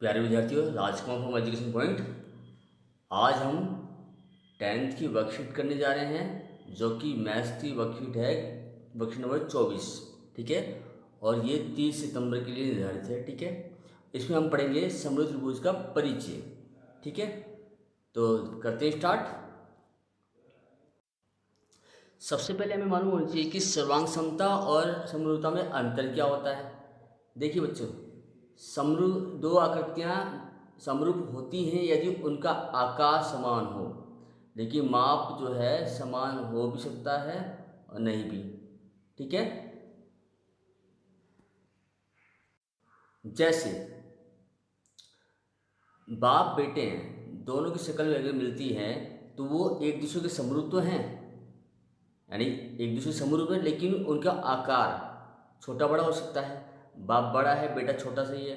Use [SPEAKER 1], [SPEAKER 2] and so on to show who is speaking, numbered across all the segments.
[SPEAKER 1] प्यारे विद्यार्थियों, राजकुमार from education point. आज हम 10th की वर्कशीट करने जा रहे हैं, जो कि मैथ्स की वर्कशीट है, वर्कशीट नंबर 24। ठीक है, और ये 30 सितंबर के लिए निर्धारित है। ठीक है, इसमें हम पढ़ेंगे समरूप त्रिभुज का परिचय। ठीक है, तो करते हैं स्टार्ट। सबसे पहले हमें मालूम होना चाहिए कि सर्वांग समता और समरूपता में अंतर क्या होता है। देखिए बच्चों, दो आकृतियाँ समरूप होती हैं यदि उनका आकार समान हो, लेकिन माप जो है समान हो भी सकता है और नहीं भी। ठीक है, जैसे बाप बेटे हैं, दोनों की शक्ल अगर मिलती है तो वो एक दूसरे के समरूप तो हैं, यानी एक दूसरे से समरूप है, लेकिन उनका आकार छोटा बड़ा हो सकता है। बाप बड़ा है, बेटा छोटा सा ही है,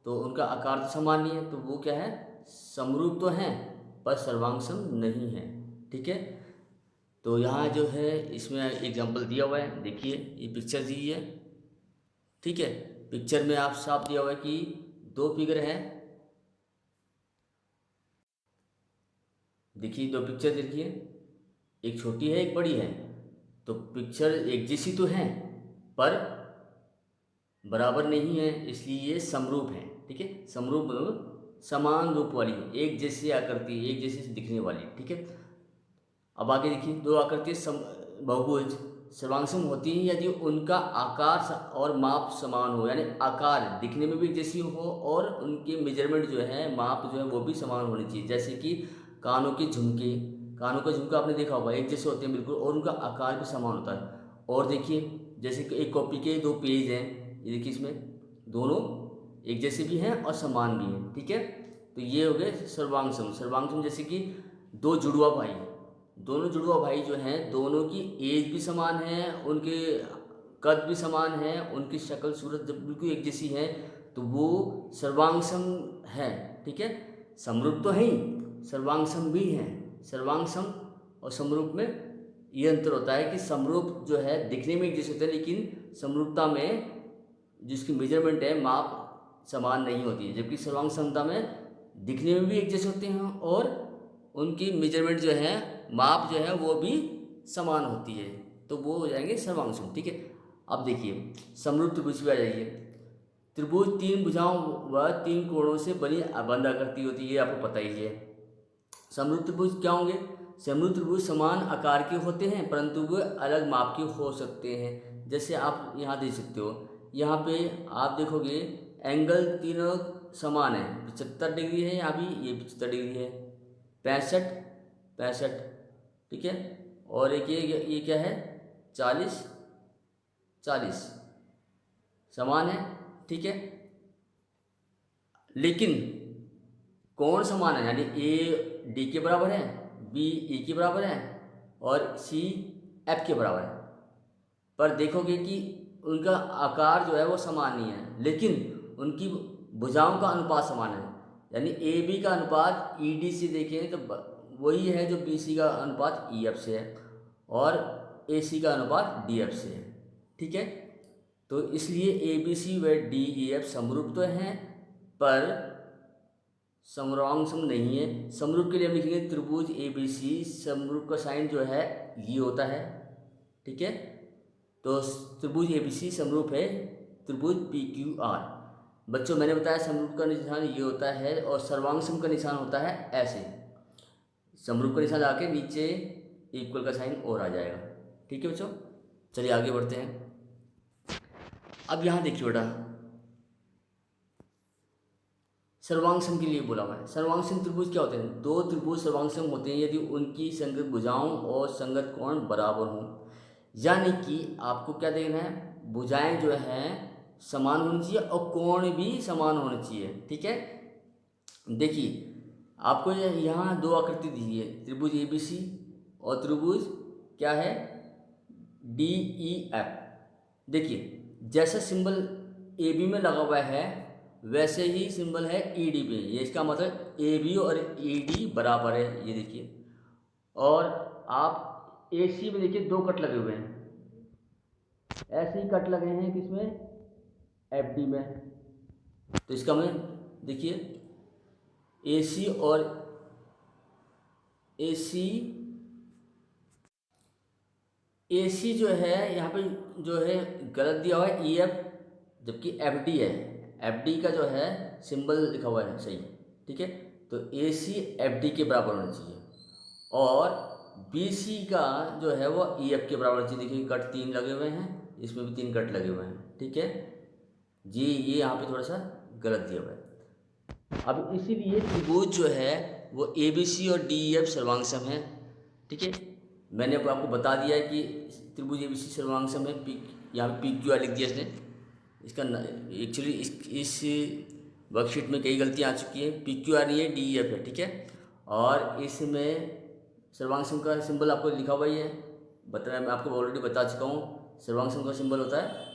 [SPEAKER 1] तो उनका आकार तो समान नहीं है, तो वो क्या है, समरूप तो हैं पर सर्वांग सम नहीं है। ठीक है, तो यहाँ जो है इसमें एग्जांपल दिया हुआ है, देखिए ये पिक्चर दी है। ठीक है, पिक्चर में आप साफ दिया हुआ है कि दो फिगर हैं। देखिए दो पिक्चर देखिए, एक छोटी है एक बड़ी है, तो पिक्चर एक जैसी तो है पर बराबर नहीं है, इसलिए ये समरूप है। ठीक है, समरूप मतलब समान रूप वाली, एक जैसी आकृति, एक जैसी दिखने वाली। ठीक है, अब आगे देखिए, दो आकृति बहुभुज सर्वांगसम होती हैं यदि उनका आकार और माप समान हो, यानी आकार दिखने में भी एक जैसी हो और उनके मेजरमेंट जो है, माप जो है वो भी समान होनी चाहिए। जैसे कि कानों के झुमके, कानों का झुमका आपने देखा होगा, एक जैसे होते हैं बिल्कुल, और उनका आकार भी समान होता है। और देखिए, जैसे कि एक कॉपी के दो पेज हैं, ये देखिए इसमें दोनों एक जैसे भी हैं और समान भी हैं। ठीक है, तो ये हो गए सर्वांगसम। सर्वांगसम जैसे कि दो जुड़वा भाई, दोनों जुड़वा भाई जो हैं, दोनों की एज भी समान है, उनके कद भी समान है, उनकी शक्ल सूरत जब बिल्कुल एक जैसी है, तो वो सर्वांगसम है। ठीक है, समरूप तो है ही, सर्वांगसम भी है। सर्वांगसम और समरूप में ये अंतर होता है कि समरूप जो है दिखने में एक जैसे होते हैं, लेकिन समरूपता में जिसकी मेजरमेंट है, माप समान नहीं होती है, जबकि सर्वांग समता में दिखने में भी एक जैसे होते हैं और उनकी मेजरमेंट जो है, माप जो है वो भी समान होती है, तो वो हो जाएंगे सर्वांगसम। ठीक है, अब देखिए समरूप त्रिभुज पे आ जाइए। त्रिभुज तीन भुजाओं व तीन कोणों से बनी अबंध आकृति होती है, ये आपको पता ही है। समरूप त्रिभुज क्या होंगे? समरूप त्रिभुज समान आकार के होते हैं परंतु वे अलग माप के हो सकते हैं। जैसे आप यहाँ देख सकते हो, यहाँ पे आप देखोगे एंगल तीनों समान है, 75 डिग्री है, यहाँ भी ये 75 डिग्री है, 65 65। ठीक है, और एक ये क्या है, 40 40 समान है। ठीक है, लेकिन कोण समान है, यानी ए डी के बराबर है, बी ई के बराबर है और सी एफ के बराबर है। पर देखोगे कि उनका आकार जो है वो समान नहीं है, लेकिन उनकी भुजाओं का अनुपात समान है। यानी ए बी का अनुपात ई डी से देखें तो वही है जो बी सी का अनुपात ई एफ से है और ए सी का अनुपात डी एफ से है। ठीक है, तो इसलिए ए बी सी व डी ई एफ समरूप तो हैं पर समरूपांग सम नहीं है। समरूप के लिए हम लिखेंगे त्रिभुज ए बी सी, समरूप का साइन जो है ये होता है। ठीक है, तो त्रिभुज ए बी सी समरूप है त्रिभुज पी क्यू आर। बच्चों मैंने बताया समरूप का निशान ये होता है और सर्वांग सम का निशान होता है ऐसे, समरूप का निशान आके नीचे इक्वल का साइन और आ जाएगा। ठीक है बच्चों, चलिए आगे बढ़ते हैं। अब यहाँ देखिए बेटा, सर्वांगसम के लिए बोला हुआ है। सर्वांगसम त्रिभुज क्या होते हैं? दो त्रिभुज सर्वांगसम होते हैं यदि उनकी संगत भुजाओं और संगत कोण बराबर हों, यानी कि आपको क्या देखना है, भुजाएं जो हैं समान होनी चाहिए और कोण भी समान होने चाहिए। ठीक है, देखिए आपको यहाँ दो आकृति दी है, त्रिभुज ए बी सी और त्रिभुज क्या है, डी ई एफ। देखिए जैसा सिंबल ए बी में लगा हुआ है वैसे ही सिंबल है ई डी पे, ये इसका मतलब ए बी और ई डी बराबर है, ये देखिए। और आप ए सी में देखिए दो कट लगे हुए हैं, ऐसे ही कट लगे हैं किसमें, एफ डी में, तो इसका मतलब देखिए AC और AC AC जो है यहाँ पे जो है गलत दिया हुआ है EF, जबकि FD है। FD का जो है सिंबल लिखा हुआ है सही, ठीक है। तो AC FD के बराबर होना चाहिए और BC का जो है वो EF के बराबर होना चाहिए। देखिए कट 3 लगे हुए हैं, इसमें भी 3 कट लगे हुए हैं, ठीक है जी। ये यहाँ पे थोड़ा सा गलत दिया हुआ है। अब इसीलिए त्रिभुज जो है वो ABC और DEF सर्वांग सम है, ठीक है। मैंने अब आपको बता दिया है कि त्रिभुज ABC सर्वांग सम है। यहाँ पे PQR लिख दिया इसने। इसका एक्चुअली इस वर्कशीट में कई गलतियाँ आ चुकी हैं। PQR नहीं है, DEF है, ठीक है। और इसमें सर्वांग सम का सिंबल आपको लिखा हुआ ही है, बताया मैं आपको ऑलरेडी बता चुका हूँ। सर्वांग सम का सिंबल होता है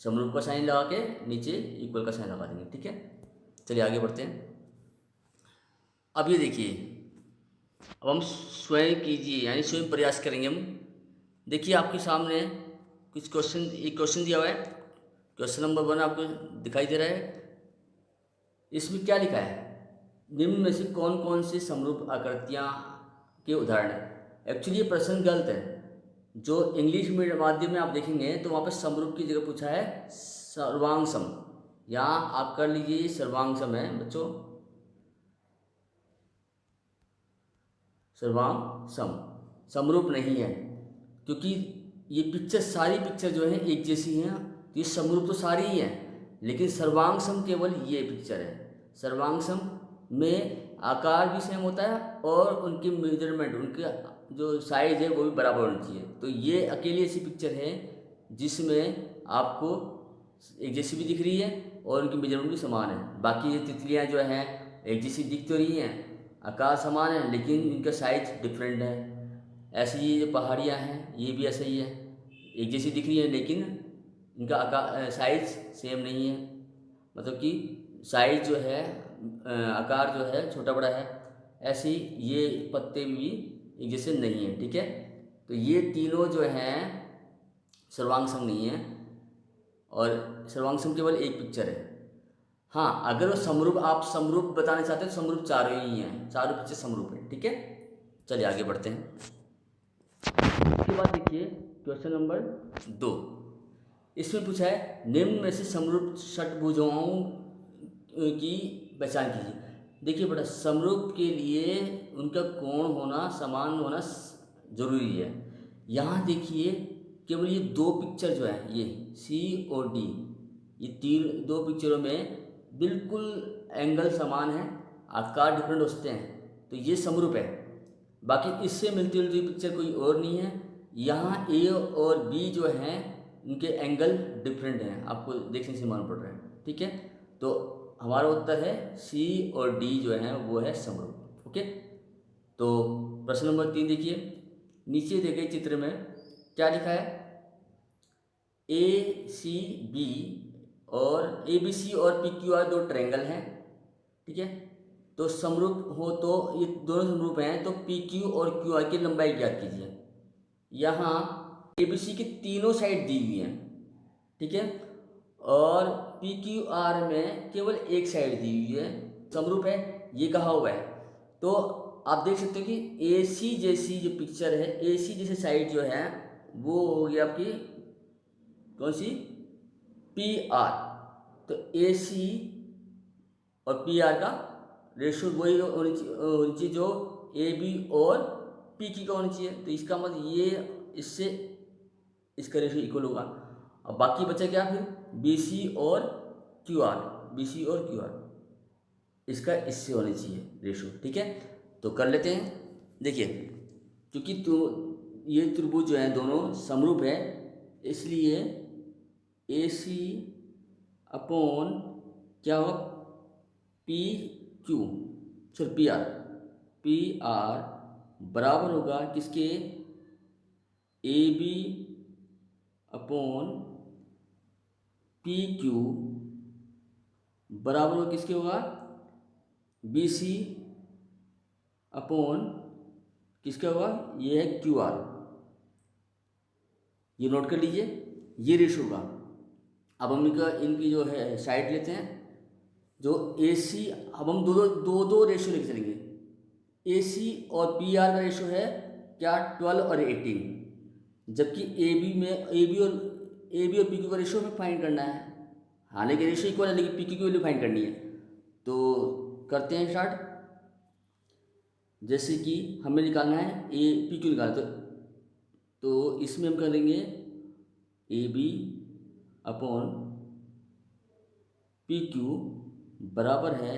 [SPEAKER 1] समरूप का साइन लगा के नीचे इक्वल का साइन लगा देंगे, ठीक है। चलिए आगे बढ़ते हैं। अब ये देखिए, अब हम स्वयं कीजिए यानी स्वयं प्रयास करेंगे हम। देखिए आपके सामने कुछ क्वेश्चन, एक क्वेश्चन दिया हुआ है। क्वेश्चन नंबर 1 आपको दिखाई दे रहा है। इसमें क्या लिखा है, निम्न में से कौन कौन से समरूप आकृतियाँ के उदाहरण हैं। एक्चुअली ये प्रश्न गलत है। जो इंग्लिश मीडियम माध्यम में आप देखेंगे तो वहाँ पर समरूप की जगह पूछा है सर्वांग सम। यहाँ आप कर लीजिए सर्वांग सम है बच्चों, सर्वांग सम, समरूप नहीं है। क्योंकि ये पिक्चर, सारी पिक्चर जो है एक जैसी हैं, तो ये समरूप तो सारी ही हैं, लेकिन सर्वांग सम केवल ये पिक्चर है। सर्वांग सम में आकार भी सेम होता है और उनकी मेजरमेंट, उनके जो साइज है वो भी बराबर होनी चाहिए। तो ये अकेली ऐसी पिक्चर है जिसमें आपको एक जैसी भी दिख रही है और उनकी मेजरमेंट भी समान है। बाकी ये तितलियाँ जो हैं एक जैसी दिख तो रही हैं, आकार समान है, लेकिन इनका साइज डिफरेंट है। ऐसे ही ये पहाड़ियाँ हैं, ये भी ऐसे ही है, एक जैसी दिख रही है लेकिन इनका आकार साइज सेम नहीं है। मतलब कि साइज जो है आकार जो है छोटा बड़ा है। ऐसे ही ये पत्ते भी एक जैसे नहीं है, ठीक है। तो ये तीनों जो हैं सर्वांग सम नहीं है और सर्वांग सम केवल एक पिक्चर है। हाँ, अगर वो समरूप, आप समरूप बताना चाहते हैं तो समरूप चारों ही हैं, चारों पिक्चर समरूप है, ठीक है। चलिए आगे बढ़ते हैं। उसके बाद देखिए क्वेश्चन नंबर 2। इसमें पूछा है निम्न में से समरूप षटभुजाओं की पहचान कीजिए। देखिए बेटा, समरूप के लिए उनका कोण होना, समान होना जरूरी है। यहाँ देखिए केवल ये 2 पिक्चर जो है, ये C और D, ये दो पिक्चरों में बिल्कुल एंगल समान है, आकार डिफरेंट होते हैं, तो ये समरूप है। बाकी इससे मिलती जुलती पिक्चर कोई और नहीं है। यहाँ A और B जो हैं उनके एंगल डिफरेंट हैं, आपको देखने से मालूम पड़ रहा है, ठीक है। तो हमारा उत्तर है C और D जो है वो है समरूप, ओके। तो प्रश्न नंबर 3 देखिए, नीचे दिए गए चित्र में क्या लिखा है, ACB और ABC और PQR 2 ट्रायंगल हैं, ठीक है। तो समरूप हो तो ये दोनों समरूप हैं तो PQ और QR की लंबाई ज्ञात कीजिए। यहाँ ABC की तीनों साइड दी हुई हैं, ठीक है, और PQR में केवल एक साइड दी हुई है, समरूप है, ये कहा हुआ है। तो आप देख सकते हो कि AC जैसी जो पिक्चर है, AC जैसी साइड जो है वो होगी आपकी कौन सी, PR। तो AC और PR का रेशो वही होनी चाहिए जो AB और PQ का होना चाहिए। तो इसका मतलब ये इससे इसका रेशो इक्वल होगा। अब बाकी बचा क्या फिर, BC और QR, BC और QR, इसका इससे होना चाहिए रेशो, ठीक है। तो कर लेते हैं। देखिए क्योंकि तो ये त्रिभुज जो है दोनों समरूप है, इसलिए AC अपॉन क्या होगा, PQ, सॉरी PR बराबर होगा किसके, AB अपॉन PQ बराबर होगा किसके होगा, BC अपॉन किसका होगा, ये है QR। ये नोट कर लीजिए, ये रेशो होगा। अब हम इनकी जो है साइड लेते हैं, जो ए सी, अब हम दो दो दो दो रेशो लेके चलेंगे। ए सी और पी आर का रेशो है क्या, 12 और 18, जबकि ए बी और पी क्यू का रेशो हमें फाइंड करना है। हालांकि रेशो इक्वल है लेकिन पी क्यू की वैल्यू फाइंड करनी है। तो करते हैं स्टार्ट। जैसे कि हमें निकालना है ए पी क्यू निकालना, तो इसमें हम करेंगे A B upon P Q बराबर है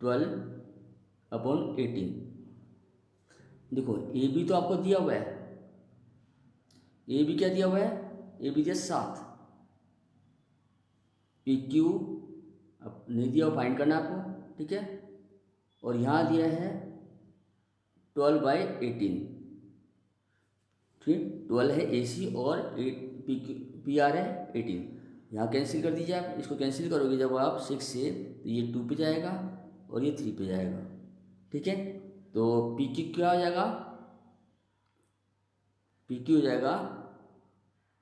[SPEAKER 1] 12 अपॉन 18। देखो ए बी तो आपको दिया हुआ है, ए बी क्या दिया हुआ है, ए बी दिया 7, पी क्यू अब नहीं दिया, फाइंड करना है आपको, ठीक है। और यहाँ दिया है 12/18, ठीक। 12 है ए सी और पी आर है 18। यहाँ कैंसिल कर दीजिए आप, इसको कैंसिल करोगे जब आप 6 से, तो ये 2 पे जाएगा और ये 3 पे जाएगा, ठीक है। तो पी क्यू क्या हो जाएगा, पी क्यू हो जाएगा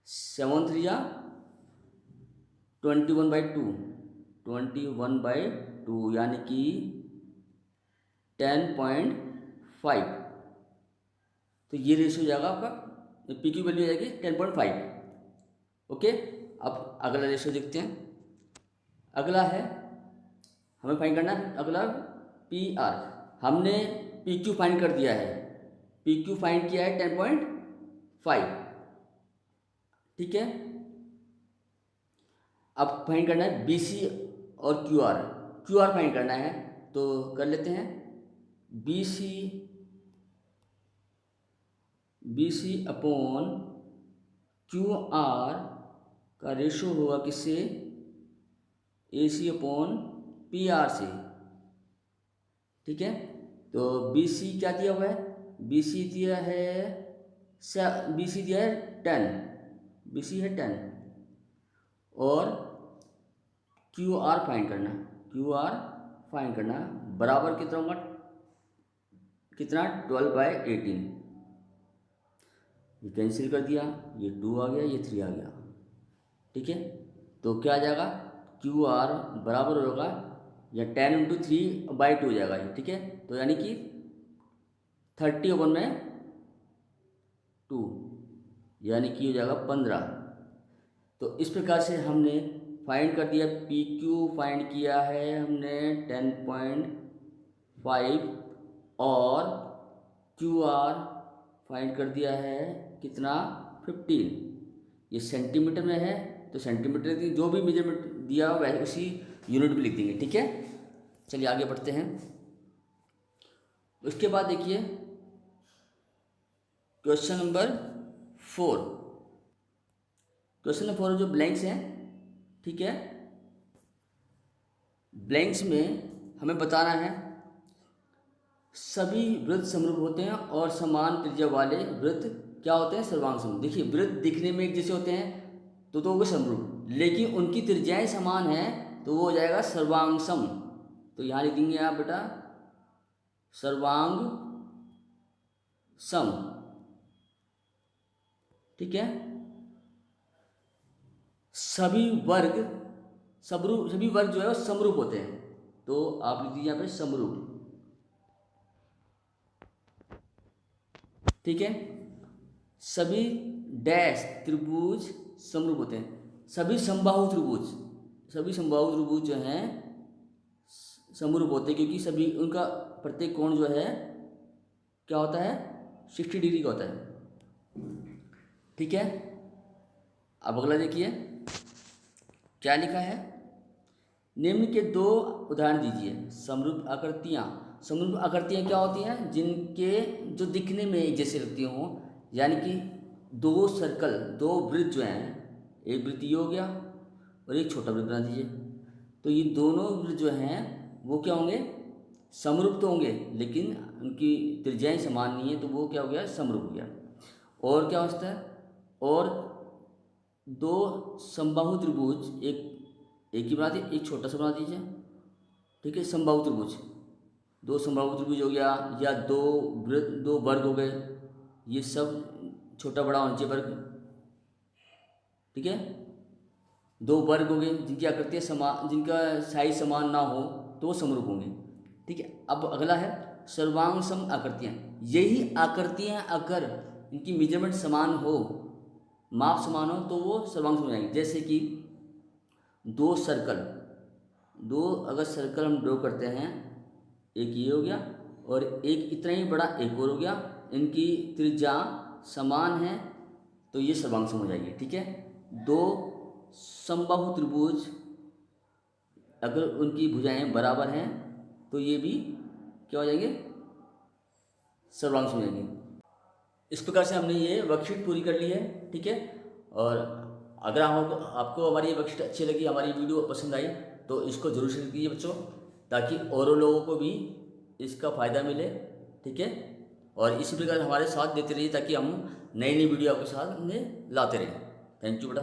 [SPEAKER 1] 7 3 जा 21/2, 21/2 यानी कि 10.5। तो ये रेशियो हो जाएगा आपका, पी क्यू वैल्यू हो जाएगी 10.5। ओके, अब अगला रेशियो देखते हैं। अगला है हमें फाइंड करना है, अगला पी आर। हमने पी क्यू फाइंड कर दिया है, पी क्यू फाइंड किया है 10.5, ठीक है। अब फाइंड करना है बी सी और Q R, Q R find करना है। तो कर लेते हैं B C upon Q R का रेशो होगा किससे, A C upon P R से, ठीक है। तो बी सी क्या दिया हुआ है, बी सी दिया है 10, बी सी है 10, और क्यू आर फाइंड करना, क्यू आर फाइंड करना बराबर कितना होगा, कितना 12/18। ये कैंसिल कर दिया, ये 2 आ गया, ये 3 आ गया, ठीक है। तो क्या आ जाएगा, क्यू आर बराबर होगा या 10 × 3/2 हो जाएगा ये, ठीक है। तो यानी कि 30/2 यानी कि हो जाएगा 15। तो इस प्रकार से हमने फाइंड कर दिया, पी क्यू फाइंड किया है हमने 10.5 और क्यू आर फाइंड कर दिया है कितना 15। ये सेंटीमीटर में है तो सेंटीमीटर की जो भी मेजरमेंट दिया हुआ है उसी यूनिट में लिख देंगे, ठीक है। चलिए आगे बढ़ते हैं। उसके बाद देखिए क्वेश्चन नंबर 4। क्वेश्चन नंबर 4 जो ब्लैंक्स हैं, ठीक है। ब्लैंक्स में हमें बताना है सभी वृत्त समरूप होते हैं और समान त्रिज्या वाले वृत्त क्या होते हैं, सर्वांग समरूप। देखिए वृत्त दिखने में एक जैसे होते हैं तो वो समरूप, लेकिन उनकी त्रिज्याएं समान हैं तो वो हो जाएगा सर्वांग सम। तो यहाँ लिख देंगे आप बेटा सर्वांग सम, ठीक है। सभी वर्ग जो है वो समरूप होते हैं, तो आप लिख दीजिए यहाँ पे समरूप, ठीक है। सभी डैश त्रिभुज समरूप होते हैं, सभी समबाहु त्रिभुज जो हैं समरूप होते हैं, क्योंकि सभी उनका प्रत्येक कोण जो है क्या होता है 60 डिग्री का होता है, ठीक है। अब अगला देखिए क्या लिखा है, निम्न के 2 उदाहरण दीजिए। समरूप आकृतियाँ क्या होती हैं, जिनके जो दिखने में एक जैसे लगती हों, यानी कि 2 सर्कल 2 वृत्त जो हैं, एक वृत्त ये हो गया और एक छोटा वृत्त बना दीजिए। तो ये दोनों वृत्त जो हैं वो क्या होंगे, समरूप तो होंगे लेकिन उनकी त्रिज्याएं समान नहीं है, तो वो क्या हो गया, समरूप हो गया। और क्या होता है, और 2 समबाहु त्रिभुज एक ही बना दीजिए, एक छोटा सा बना दीजिए, ठीक है। समबाहु त्रिभुज 2 समबाहु त्रिभुज हो गया, या 2 वर्ग हो गए, ये सब छोटा बड़ा होना चाहिए वर्ग, ठीक है। दो वर्ग होंगे जिनकी आकृतियाँ समान, जिनका साइज समान ना हो तो वो समरूप होंगे। ठीक है, अब अगला है सर्वांग सम आकृतियाँ। यही आकृतियाँ अगर इनकी मेजरमेंट समान हो, माप समान हो, तो वो सर्वांग सम हो जाएंगी। जैसे कि दो सर्कल, दो अगर सर्कल हम ड्रॉ करते हैं, एक ये हो गया और एक इतना ही बड़ा एक और हो गया, इनकी त्रिज्या समान है तो ये सर्वांग सम हो जाएगी। ठीक है, दो समबाहु त्रिभुज अगर उनकी भुजाएं बराबर हैं तो ये भी क्या हो जाएंगे, सर्वांग सम हो जाएंगे। इस प्रकार से हमने ये वर्कशीट पूरी कर ली है। ठीक है, और अगर आपको हमारी ये वर्कशीट अच्छी लगी, हमारी वीडियो पसंद आई, तो इसको जरूर शेयर कीजिए बच्चों, ताकि और लोगों को भी इसका फ़ायदा मिले। ठीक है, और इसी प्रकार हमारे साथ देते रहिए ताकि हम नई नई वीडियो आपके साथ में लाते रहें। थैंक यू बेटा।